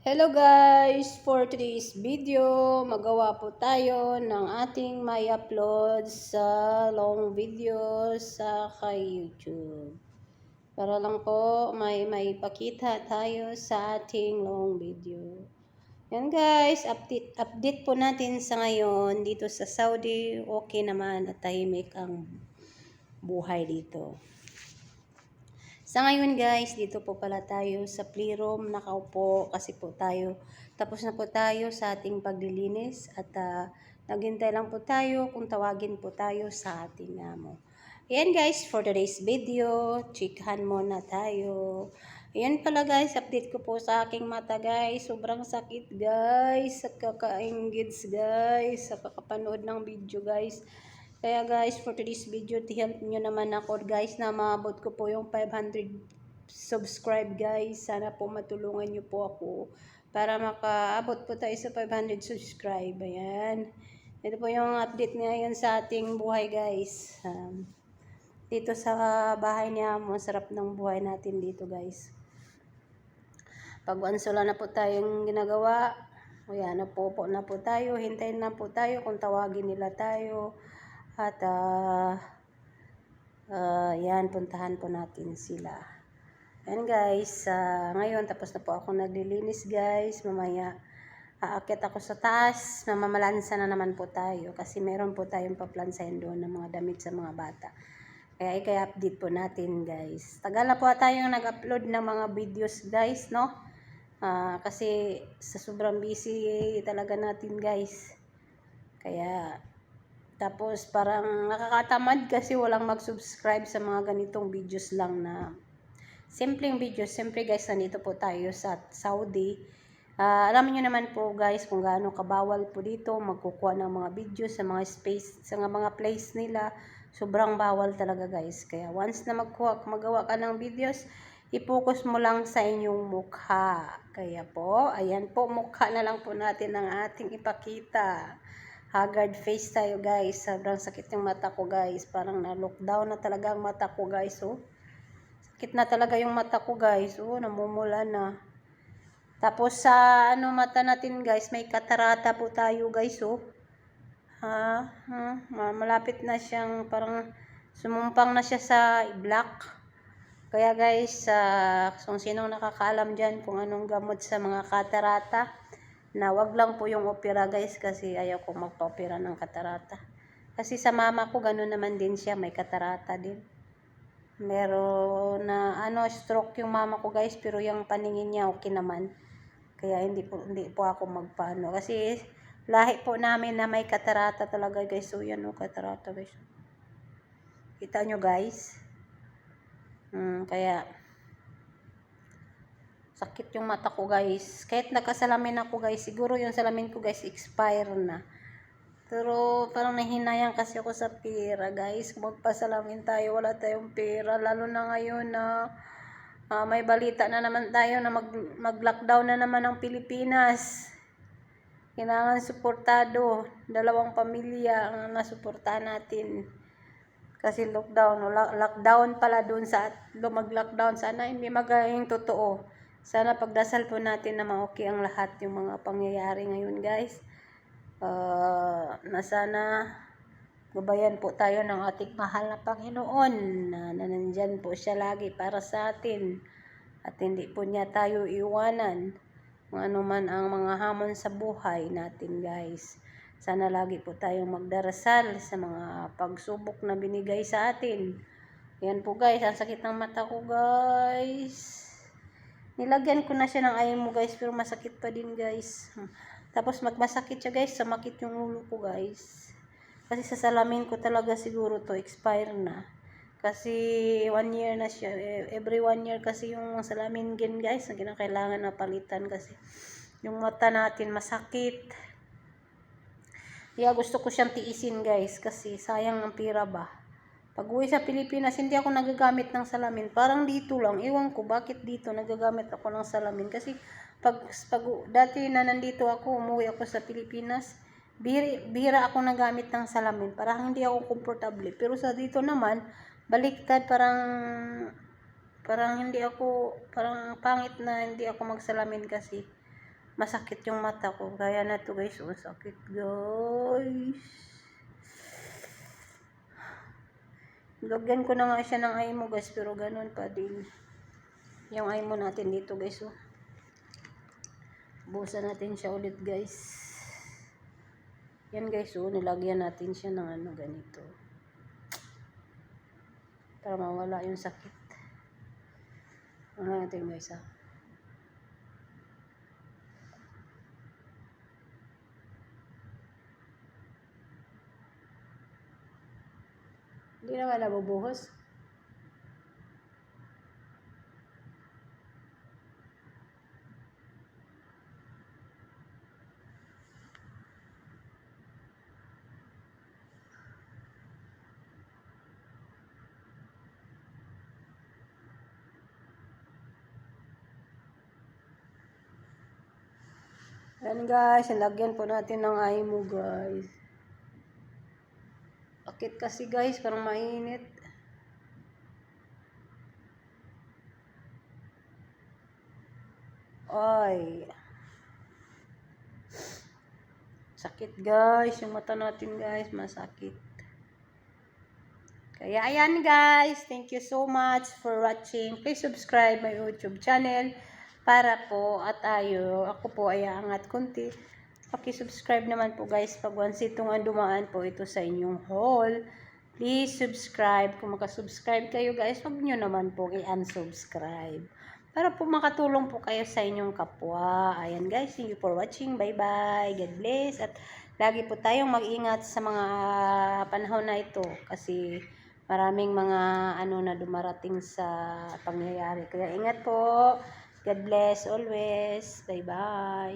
Hello guys! For today's video, magawa po tayo ng ating may upload sa long video sa kay YouTube. Para lang po may pakita tayo sa ating long video. Yan guys, update po natin sa ngayon dito sa Saudi. Okay naman at tahimik ang buhay dito. Sa ngayon guys, dito po pala tayo sa playroom, nakaupo kasi po tayo. Tapos na po tayo sa ating paglilinis at naghintay lang po tayo kung tawagin po tayo sa ating amo. Ayan guys, for today's video, chikahan muna tayo. Ayan pala guys, update ko po sa aking mata guys. Sobrang sakit guys, sa kaka-engage guys, sa kakapanood ng video guys. Kaya guys, for today's video, help nyo naman ako guys na maabot ko po yung 500 subscribe guys. Sana po matulungan nyo po ako para makaabot po tayo sa 500 subscribe. Ayan. Ito po yung update ngayon sa ating buhay guys. Dito sa bahay niya, masarap ng buhay natin dito guys. Pag wansula na po tayong ginagawa, ayan, napupo na po tayo, hintayin na po tayo kung tawagin nila tayo. At yan, puntahan po natin sila. Ayan guys, ngayon tapos na po ako naglilinis guys. Mamaya aakyat ako sa taas, mamamalansa na naman po tayo. Kasi meron po tayong paplansahin doon ng mga damit sa mga bata. Kaya i-update po natin guys. Tagal na po tayong nag-upload ng mga videos guys, no? Kasi sa sobrang busy talaga natin guys. Kaya tapos parang nakakatamad kasi walang mag-subscribe sa mga ganitong videos lang na simpleng videos. Siyempre guys, nandito po tayo sa Saudi. Alam niyo naman po guys kung gaano kabawal po dito magkukuha ng mga videos sa mga space, sa mga place nila. Sobrang bawal talaga guys. Kaya once na magawa ka ng videos, i-focus mo lang sa inyong mukha. Kaya po, ayan po, mukha na lang po natin ang ating ipakita. Haggard face tayo guys. Sobrang sakit yung mata ko guys. Parang na-lockdown na talaga ang mata ko guys. Oh. Sakit na talaga yung mata ko guys. Oh, namumula na. Tapos sa mata natin guys, may katarata po tayo guys. Oh. Malapit na siyang parang sumumpang na siya sa black. Kaya guys, kung sinong nakakaalam dyan kung anong gamot sa mga katarata, na wag lang po yung opera guys kasi ayaw ko magpa-opera ng katarata. Kasi sa mama ko ganoon naman din siya, may katarata din. Meron na stroke yung mama ko guys, pero yung paningin niya okay naman. Kaya hindi po ako magpaano kasi lahi po namin na may katarata talaga guys. So yan katarata guys. Kita nyo guys. Kaya sakit yung mata ko guys. Kahit nakasalamin ako guys, siguro yung salamin ko guys expire na. Pero parang nahinayang kasi ako sa pera guys. Kung magpasalamin tayo, wala tayong pera. Lalo na ngayon na may balita na naman tayo na mag-lockdown na naman ang Pilipinas. Kailangan suportado. 2 pamilya ang nasuportahan natin. Kasi lockdown pala dun sa mag-lockdown. Sana hindi maging totoo. Sana pagdasal po natin na ma-okay ang lahat yung mga pangyayari ngayon guys. Na sana gabayan po tayo ng ating mahal na Panginoon na nandyan po siya lagi para sa atin. At hindi po niya tayo iwanan kung ano man ang mga hamon sa buhay natin guys. Sana lagi po tayong magdarasal sa mga pagsubok na binigay sa atin. Yan po guys, ang sakit ng mata ko guys. Nilagyan ko na siya ng aymo guys, pero masakit pa din guys. Tapos masakit siya guys, samakit yung ulo ko guys. Kasi sa salamin ko talaga siguro to expire na. Kasi 1 year na siya. Every 1 year kasi yung salamin din guys, na kinakailangan na palitan kasi yung mata natin masakit. Kaya gusto ko siyang tiisin guys kasi sayang ang pera ba. Pag uwi sa Pilipinas, hindi ako nagagamit ng salamin. Parang dito lang. Ewan ko bakit dito nagagamit ako ng salamin. Kasi pag dati na nandito ako, umuwi ako sa Pilipinas, bihira ako nagamit ng salamin. Parang hindi ako komportable. Pero sa dito naman, baliktad. Parang hindi ako, parang pangit na hindi ako magsalamin kasi masakit yung mata ko. Kaya na to guys, oh, sakit guys. Lagyan ko na nga siya ng eye mo guys, pero ganun pa din. Yung eye mo natin dito guys, oh. Busan natin siya ulit guys. Yan guys, oh, nilagyan natin siya ng ano ganito. Para mawala yung sakit. Ano natin guys, ah. Hindi naman nabubuhos. Yan guys, lagyan po natin ng eye mo guys. Akit kasi guys, parang mainit. Ay. Sakit guys, yung mata natin guys, masakit. Kaya ayan guys, thank you so much for watching. Please subscribe my YouTube channel para po at ako po ay aangat konti. Paki-subscribe naman po guys pag once itong dumaan po ito sa inyong haul. Please subscribe. Kung makasubscribe kayo guys, huwag nyo naman po i-unsubscribe. Para po makatulong po kayo sa inyong kapwa. Ayan guys, thank you for watching. Bye bye. God bless. At lagi po tayong mag-ingat sa mga panahon na ito. Kasi maraming mga na dumarating sa pangyayari. Kaya ingat po. God bless always. Bye bye.